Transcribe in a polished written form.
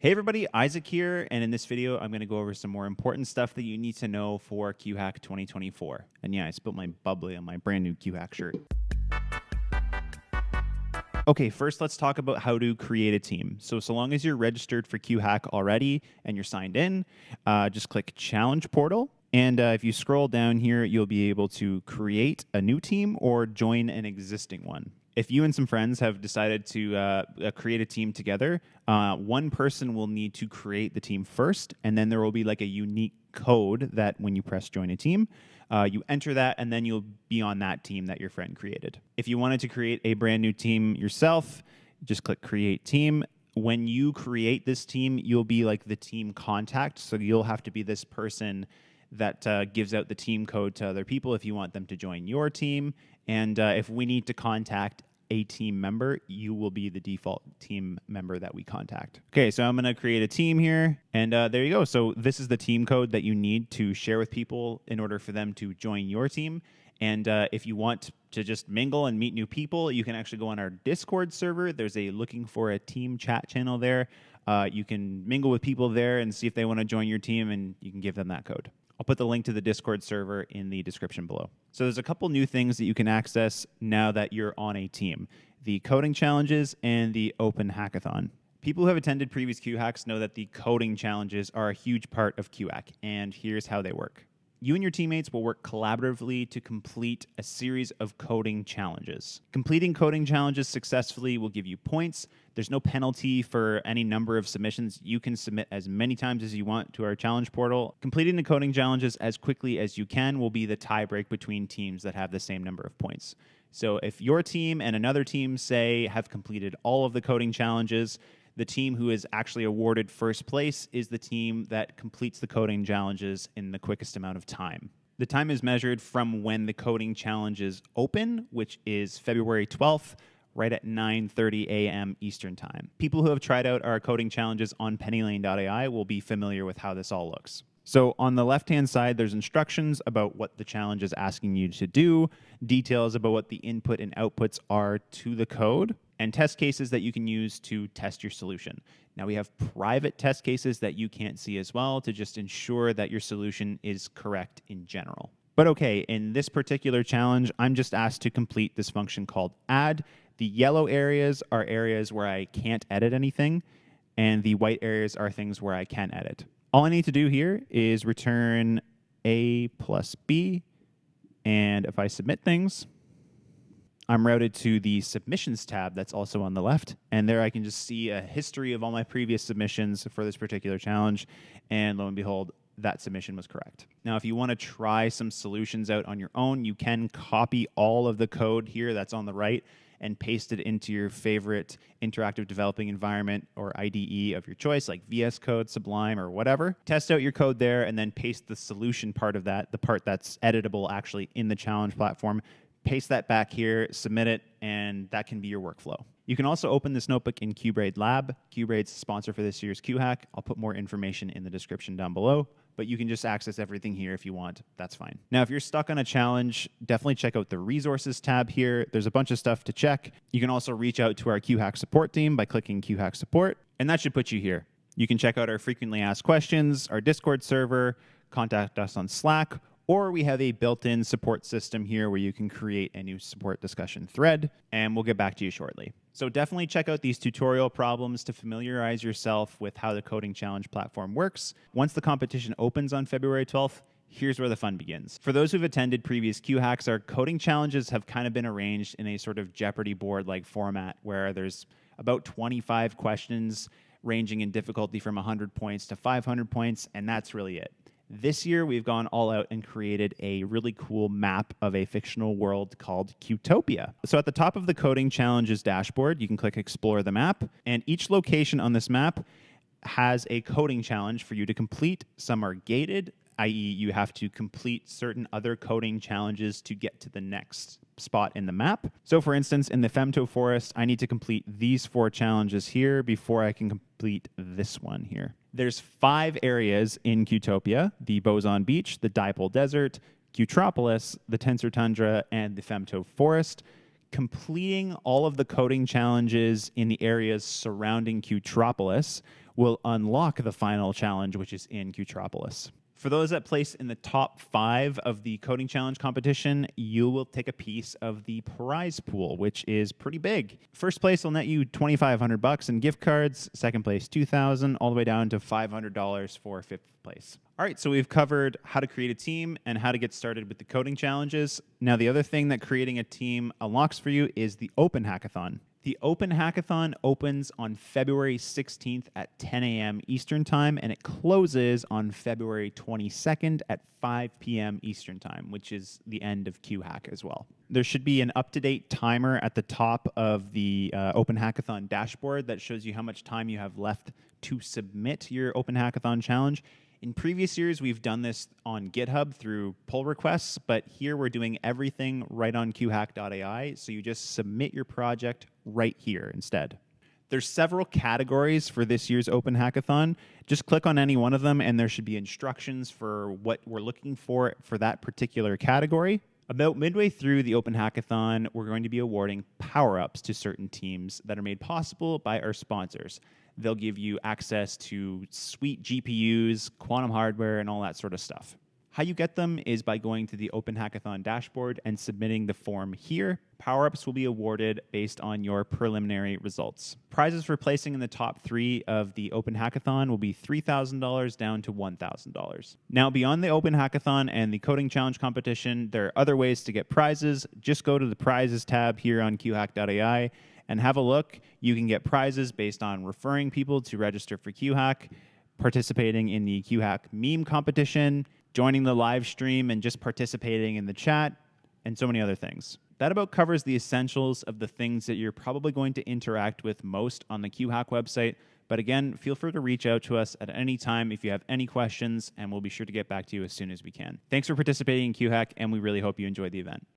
Hey everybody, Isaac here, and in this video, I'm going to go over some more important stuff that you need to know for QHack 2024. And yeah, I spilled my bubbly on my brand new QHack shirt. Okay, first let's talk about how to create a team. So long as you're registered for QHack already and you're signed in, just click Challenge Portal. And if you scroll down here, you'll be able to create a new team or join an existing one. If you and some friends have decided to create a team together, one person will need to create the team first, and then there will be like a unique code that when you press join a team, you enter that, and then you'll be on that team that your friend created. If you wanted to create a brand new team yourself, just click create team. When you create this team, you'll be like the team contact, so you'll have to be this person that gives out the team code to other people if you want them to join your team. And if we need to contact a team member, you will be the default team member that we contact. Okay, so I'm going to create a team here, and there you go. So this is the team code that you need to share with people in order for them to join your team. And if you want to just mingle and meet new people, you can actually go on our Discord server. There's a looking for a team chat channel there. You can mingle with people there and see if they want to join your team, and you can give them that code. I'll put the link to the Discord server in the description below. So there's a couple new things that you can access now that you're on a team: the coding challenges and the open hackathon. People who have attended previous QHacks know that the coding challenges are a huge part of QHack, and here's how they work. You and your teammates will work collaboratively to complete a series of coding challenges. Completing coding challenges successfully will give you points. There's no penalty for any number of submissions. You can submit as many times as you want to our challenge portal. Completing the coding challenges as quickly as you can will be the tiebreak between teams that have the same number of points. So if your team and another team, say, have completed all of the coding challenges, the team who is actually awarded first place is the team that completes the coding challenges in the quickest amount of time. The time is measured from when the coding challenges open, which is February 12th, right at 9:30 a.m. Eastern Time. People who have tried out our coding challenges on PennyLane.ai will be familiar with how this all looks. So on the left-hand side, there's instructions about what the challenge is asking you to do, details about what the input and outputs are to the code, and test cases that you can use to test your solution. Now, we have private test cases that you can't see as well to just ensure that your solution is correct in general. But okay, in this particular challenge, I'm just asked to complete this function called add. The yellow areas are areas where I can't edit anything, and the white areas are things where I can edit. All I need to do here is return A plus B, and if I submit things, I'm routed to the submissions tab that's also on the left, and there I can just see a history of all my previous submissions for this particular challenge, and lo and behold, that submission was correct. Now, if you want to try some solutions out on your own, you can copy all of the code here that's on the right and paste it into your favorite interactive developing environment or IDE of your choice, like VS Code, Sublime, or whatever. Test out your code there and then paste the solution part of that, the part that's editable actually in the challenge platform. Paste that back here, submit it, and that can be your workflow. You can also open this notebook in QBraid Lab. QBraid's the sponsor for this year's QHack. I'll put more information in the description down below, but you can just access everything here if you want. That's fine. Now, if you're stuck on a challenge, definitely check out the resources tab here. There's a bunch of stuff to check. You can also reach out to our QHack support team by clicking QHack support, and that should put you here. You can check out our frequently asked questions, our Discord server, contact us on Slack, or we have a built-in support system here where you can create a new support discussion thread, and we'll get back to you shortly. So definitely check out these tutorial problems to familiarize yourself with how the coding challenge platform works. Once the competition opens on February 12th, here's where the fun begins. For those who've attended previous QHacks, our coding challenges have kind of been arranged in a sort of Jeopardy board-like format where there's about 25 questions ranging in difficulty from 100 points to 500 points, and that's really it. This year, we've gone all out and created a really cool map of a fictional world called Qtopia. So at the top of the coding challenges dashboard, you can click Explore the Map, and each location on this map has a coding challenge for you to complete. Some are gated, i.e. you have to complete certain other coding challenges to get to the next spot in the map. So for instance, in the Femto Forest, I need to complete these 4 challenges here before I can complete this one here. There's 5 areas in Qtopia: the Boson Beach, the Dipole Desert, Qtropolis, the Tensor Tundra, and the Femto Forest. Completing all of the coding challenges in the areas surrounding Qtropolis will unlock the final challenge, which is in Qtropolis. For those that place in the top 5 of the coding challenge competition, you will take a piece of the prize pool, which is pretty big. First place will net you $2,500 in gift cards. Second place, $2,000, all the way down to $500 for fifth place. All right, so we've covered how to create a team and how to get started with the coding challenges. Now, the other thing that creating a team unlocks for you is the Open Hackathon. The Open Hackathon opens on February 16th at 10 a.m. Eastern Time, and it closes on February 22nd at 5 p.m. Eastern Time, which is the end of QHack as well. There should be an up-to-date timer at the top of the Open Hackathon dashboard that shows you how much time you have left to submit your Open Hackathon challenge. In previous years, we've done this on GitHub through pull requests, but here we're doing everything right on QHack.ai, so you just submit your project right here instead. There's several categories for this year's Open Hackathon. Just click on any one of them, and there should be instructions for what we're looking for that particular category. About midway through the Open Hackathon, we're going to be awarding power-ups to certain teams that are made possible by our sponsors. They'll give you access to sweet GPUs, quantum hardware, and all that sort of stuff. How you get them is by going to the Open Hackathon dashboard and submitting the form here. Power-ups will be awarded based on your preliminary results. Prizes for placing in the top 3 of the Open Hackathon will be $3,000 down to $1,000. Now, beyond the Open Hackathon and the coding challenge competition, there are other ways to get prizes. Just go to the prizes tab here on QHack.ai and have a look. You can get prizes based on referring people to register for QHack, participating in the QHack meme competition, joining the live stream, and just participating in the chat, and so many other things. That about covers the essentials of the things that you're probably going to interact with most on the QHack website. But again, feel free to reach out to us at any time if you have any questions, and we'll be sure to get back to you as soon as we can. Thanks for participating in QHack, and we really hope you enjoyed the event.